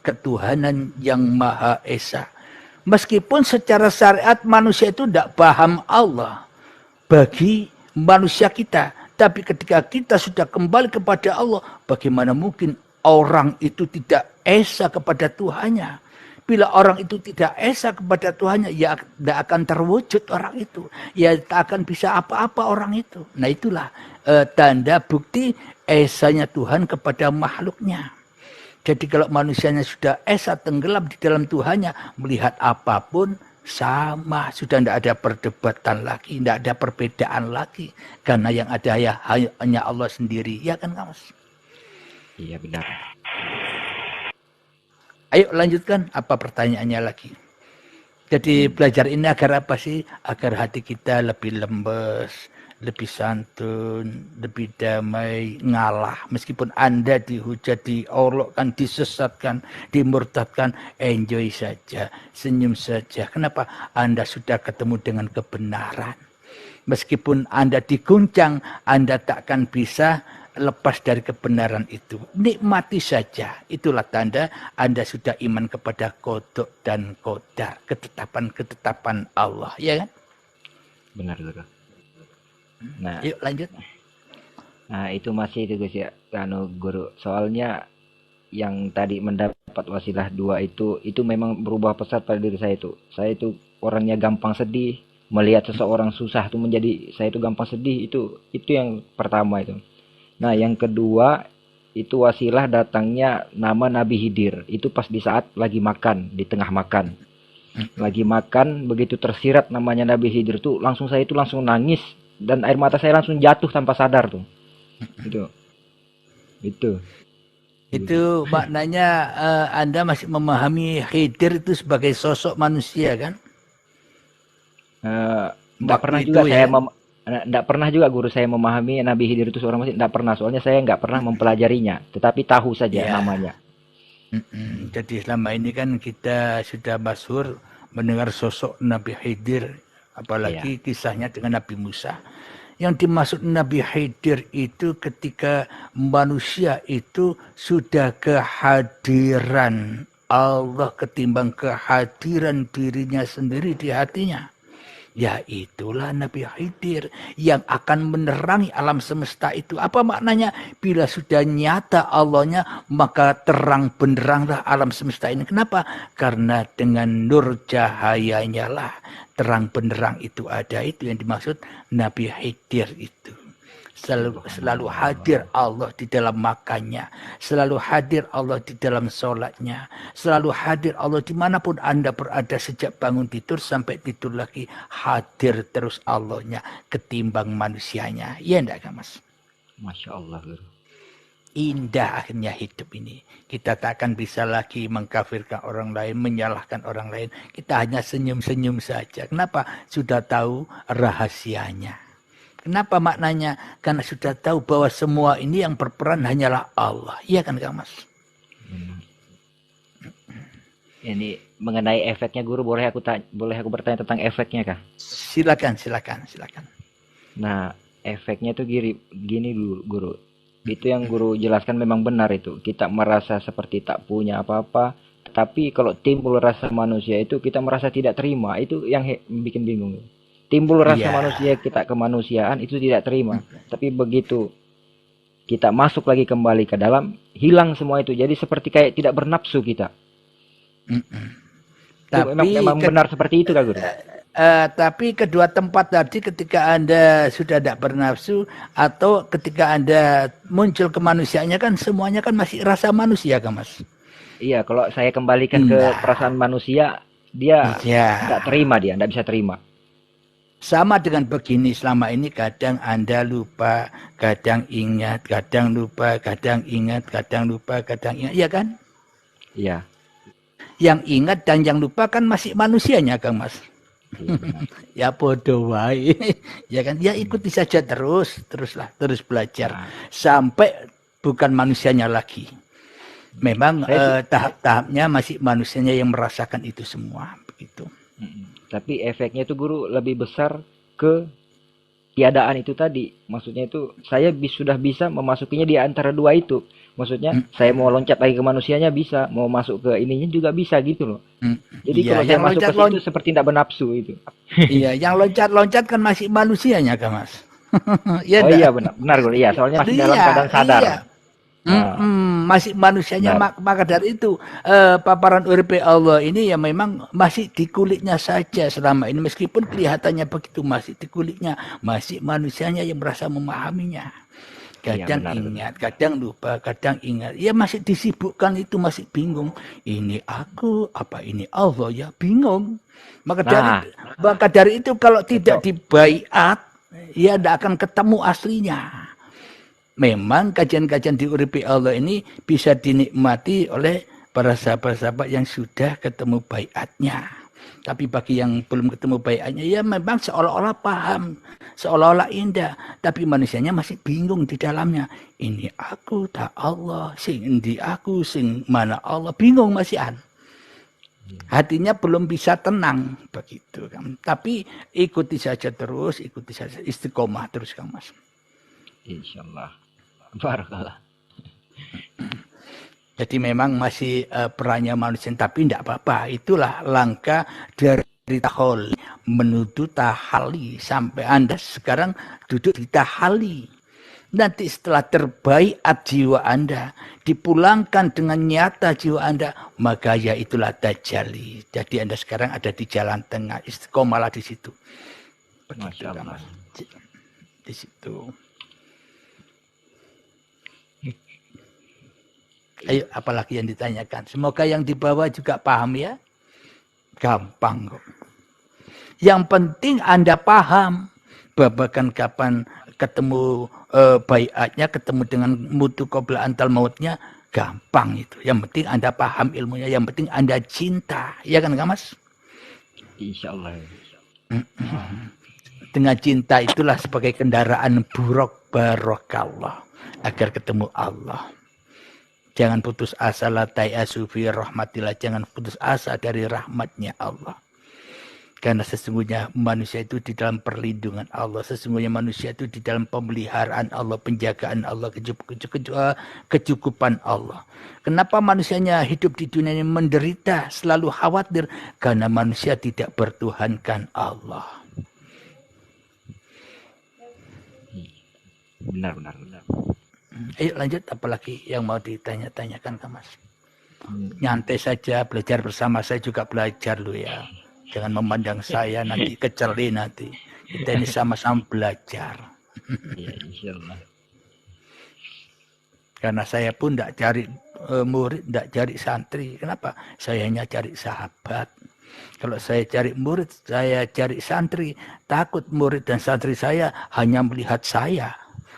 ketuhanan yang Maha Esa. Meskipun secara syariat manusia itu tidak paham Allah bagi manusia kita. Tapi ketika kita sudah kembali kepada Allah, bagaimana mungkin orang itu tidak esa kepada Tuhannya? Bila orang itu tidak esa kepada Tuhannya, ya tidak akan terwujud orang itu. Ya tak akan bisa apa-apa orang itu. Nah itulah tanda bukti esanya Tuhan kepada makhluknya. Jadi kalau manusianya sudah esa tenggelam di dalam Tuhannya, melihat apapun sama, sudah tidak ada perdebatan lagi, tidak ada perbedaan lagi, karena yang ada ya hanya Allah sendiri, ya kan Mas? Iya benar. Ayo lanjutkan, apa pertanyaannya lagi? Jadi belajar ini agar apa sih? Agar hati kita lebih lembes, lebih santun, lebih damai, ngalah. Meskipun Anda dihujat, diolokkan, disesatkan, dimurtadkan, enjoy saja, senyum saja. Kenapa? Anda sudah ketemu dengan kebenaran. Meskipun Anda diguncang, Anda takkan bisa lepas dari kebenaran itu. Nikmati saja. Itulah tanda Anda sudah iman kepada qada dan qadar, ketetapan-ketetapan Allah, ya kan? Benar, Guru. Nah, yuk lanjut. Nah, itu masih itu guys ya, Guru. Soalnya yang tadi mendapat wasilah 2 itu memang berubah pesat pada diri saya itu. Saya itu orangnya gampang sedih, melihat seseorang susah itu menjadi saya itu gampang sedih, itu yang pertama itu. Nah, yang kedua itu wasilah datangnya nama Nabi Khidir. Itu pas di saat lagi makan, di tengah makan. Lagi makan, begitu tersirat namanya Nabi Khidir tuh saya itu langsung nangis dan air mata saya langsung jatuh tanpa sadar tuh. Itu maknanya Anda masih memahami Khidir itu sebagai sosok manusia kan? Enggak pernah juga ya? Enggak pernah juga Guru saya memahami Nabi Khidir itu seorang manusia. Enggak pernah, soalnya saya enggak pernah mempelajarinya, tetapi tahu saja namanya. Jadi selama ini kan kita sudah masyhur mendengar sosok Nabi Khidir, apalagi kisahnya dengan Nabi Musa. Yang dimaksud Nabi Khidir itu ketika manusia itu sudah kehadiran Allah ketimbang kehadiran dirinya sendiri di hatinya. Ya itulah Nabi Khidir yang akan menerangi alam semesta itu. Apa maknanya? Bila sudah nyata Allahnya, maka terang benderanglah alam semesta ini. Kenapa? Karena dengan nur cahayanya lah terang benderang itu ada. Itu yang dimaksud Nabi Khidir itu. Selalu hadir Allah di dalam makannya, selalu hadir Allah di dalam sholatnya, selalu hadir Allah dimanapun Anda berada sejak bangun tidur sampai tidur lagi, hadir terus Allahnya ketimbang manusianya. Ya enggak Mas? Masya Allah Guru. Indah akhirnya hidup ini. Kita tak akan bisa lagi mengkafirkan orang lain, menyalahkan orang lain. Kita hanya senyum-senyum saja. Kenapa? Sudah tahu rahasianya. Kenapa maknanya? Karena sudah tahu bahwa semua ini yang berperan hanyalah Allah. Iya kan Kak Mas? Ini mengenai efeknya Guru, boleh aku bertanya tentang efeknya kah? Silakan. Nah, efeknya tuh gini Guru. Itu yang Guru jelaskan memang benar itu. Kita merasa seperti tak punya apa-apa, tapi kalau timbul rasa manusia itu kita merasa tidak terima. Itu yang bikin bingung. Timbul rasa manusia, kita kemanusiaan itu tidak terima. Tapi begitu kita masuk lagi kembali ke dalam, hilang semua itu. Jadi seperti kayak tidak bernafsu kita. Tapi memang benar seperti itu Kak Guru? Tapi kedua tempat tadi ketika Anda sudah tidak bernafsu atau ketika Anda muncul kemanusiaannya kan semuanya kan masih rasa manusia kan Mas? Iya, kalau saya kembalikan ke perasaan manusia, dia tidak terima, dia tidak bisa terima. Sama dengan begini, selama ini kadang Anda lupa, kadang ingat, kadang lupa, kadang ingat, kadang lupa, kadang ingat, iya kan? Iya. Yang ingat dan yang lupa kan masih manusianya Kang Mas. Ya bodoh wae. Ya kan? Ya ikuti saja terus belajar sampai bukan manusianya lagi. Memang tahap-tahapnya masih manusianya yang merasakan itu semua begitu. Tapi efeknya itu Guru lebih besar ke tiadaan itu tadi. Maksudnya itu saya sudah bisa memasukinya di antara dua itu. Maksudnya saya mau loncat lagi ke manusianya bisa, mau masuk ke ininya juga bisa gitu loh. Jadi Iya, kalau saya yang masuk ke loncat-loncat, situ seperti tidak bernafsu itu. iya, yang loncat-loncat kan masih manusianya kan Mas? Iya Oh enggak? iya benar, benar guru. Iya, soalnya masih dalam Iya, keadaan sadar. iya. Nah, Masih manusianya benar. maka dari itu paparan uripe Allah ini ya memang masih di kulitnya saja selama ini meskipun kelihatannya begitu masih di kulitnya masih manusianya yang merasa memahaminya. Iya Kadang benar. ingat, kadang lupa, kadang ingat. Ya masih disibukkan itu masih bingung. Ini aku apa ini Allah ya bingung. Nah, Maka dari itu kalau tidak cocok. dibaiat ya tidak akan ketemu aslinya. Memang kajian-kajian di Uripi Allah ini bisa dinikmati oleh para sahabat-sahabat yang sudah ketemu baiatnya. Tapi bagi yang belum ketemu baiatnya, ya memang seolah-olah paham, seolah-olah indah. Tapi manusianya masih bingung di dalamnya. Ini aku, tak Allah, sing di aku, sing mana Allah. Bingung masih an. Hatinya belum bisa tenang begitu kan. Tapi ikuti saja terus, ikuti saja istiqomah terus Kang Mas. Insyaallah. Barakallah. Jadi memang masih perannya manusia, tapi tidak apa-apa. Itulah langkah dari tahol menuju tahali sampai Anda sekarang duduk di tahali. Nanti setelah terbaiat jiwa Anda, dipulangkan dengan nyata jiwa Anda, maka ya itulah tajalli. Jadi Anda sekarang ada di jalan tengah, istiqomalah di situ. Begitu, Masya Allah. di situ. Ayo, apalagi yang ditanyakan. Semoga yang dibawa juga paham ya. Gampang kok. Yang penting Anda paham. Babakan kapan ketemu baiatnya, ketemu dengan mutu qabla antal mautnya. Gampang itu. Yang penting Anda paham ilmunya. Yang penting Anda cinta. Ya kan Mas? Insya Allah. Dengan cinta itulah sebagai kendaraan buruk barokallah. Agar ketemu Allah. Jangan putus asa la tayasu fi rahmatillah. Jangan putus asa dari rahmatnya Allah. Karena sesungguhnya manusia itu di dalam perlindungan Allah. Sesungguhnya manusia itu di dalam pemeliharaan Allah. Penjagaan Allah. Kecukupan Allah. Kenapa manusianya hidup di dunia ini menderita. Selalu khawatir. Karena manusia tidak bertuhankan Allah. Benar. Ayo lanjut, apalagi yang mau ditanya-tanyakan Kak Mas? Nyantai saja, belajar bersama saya juga belajar loh ya. Jangan memandang saya nanti keceli nanti. Kita ini sama-sama belajar. Iya, insyaallah. Karena saya pun tidak cari murid, tidak cari santri. Kenapa? Saya hanya cari sahabat. Kalau saya cari murid, saya cari santri. Takut murid dan santri saya hanya melihat saya.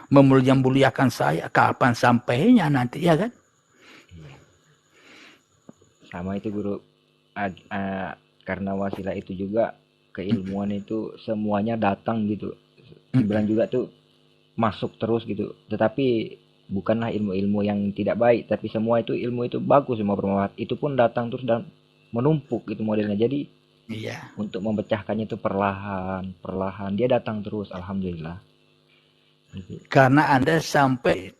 Memuliakan saya, kapan sampainya nanti ya kan? Sama itu guru, karena wasilah itu juga keilmuan itu semuanya datang gitu. Dibilang juga tuh masuk terus gitu. Tetapi bukanlah ilmu-ilmu yang tidak baik, tapi semua itu ilmu itu bagus, semua bermanfaat. Itu pun datang terus dan menumpuk itu modelnya. Jadi iya. Untuk memecahkannya itu perlahan dia datang terus, alhamdulillah. Karena Anda sampai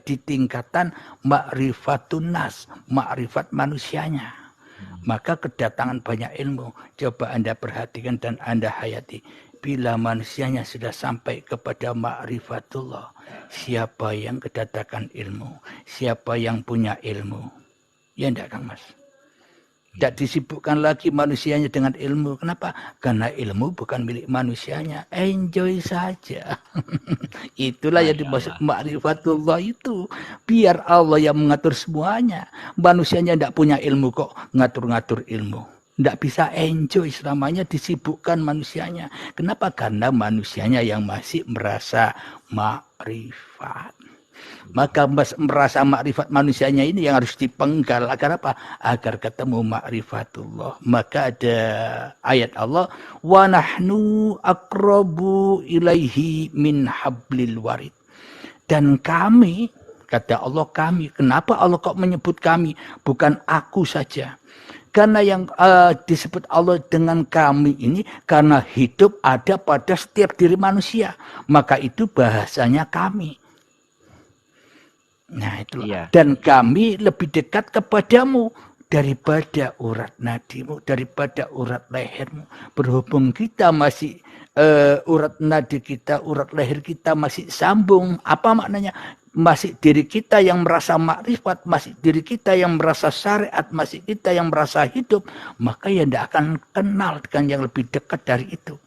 di tingkatan ma'rifatun nas, makrifat manusianya. Maka kedatangan banyak ilmu. Coba Anda perhatikan dan Anda hayati. Bila manusianya sudah sampai kepada ma'rifatullah, siapa yang kedatangan ilmu? Siapa yang punya ilmu? Ya enggak Kang Mas? Tidak disibukkan lagi manusianya dengan ilmu. Kenapa? Karena ilmu bukan milik manusianya. Enjoy saja. Itulah yang dimaksud ma'rifatullah itu. Biar Allah yang mengatur semuanya. Manusianya tidak punya ilmu kok ngatur-ngatur ilmu. Tidak bisa enjoy selamanya disibukkan manusianya. Kenapa? Karena manusianya yang masih merasa ma'rifat. Maka merasa makrifat manusianya ini yang harus dipenggal. Agar apa? Agar ketemu makrifatullah. Maka ada ayat Allah. Wa nahnu akrabu ilaihi min hablil warid. Dan kami, kata Allah kami. Kenapa Allah kok menyebut kami? Bukan aku saja. Karena yang disebut Allah dengan kami ini karena hidup ada pada setiap diri manusia. Maka itu bahasanya kami. Nah itulah. Iya. Dan kami lebih dekat kepadamu daripada urat nadimu, daripada urat lehermu. Berhubung kita masih urat nadi kita, urat leher kita masih sambung. Apa maknanya? Masih diri kita yang merasa makrifat, masih diri kita yang merasa syariat, masih kita yang merasa hidup, maka ya tidak akan kenal dengan yang lebih dekat dari itu.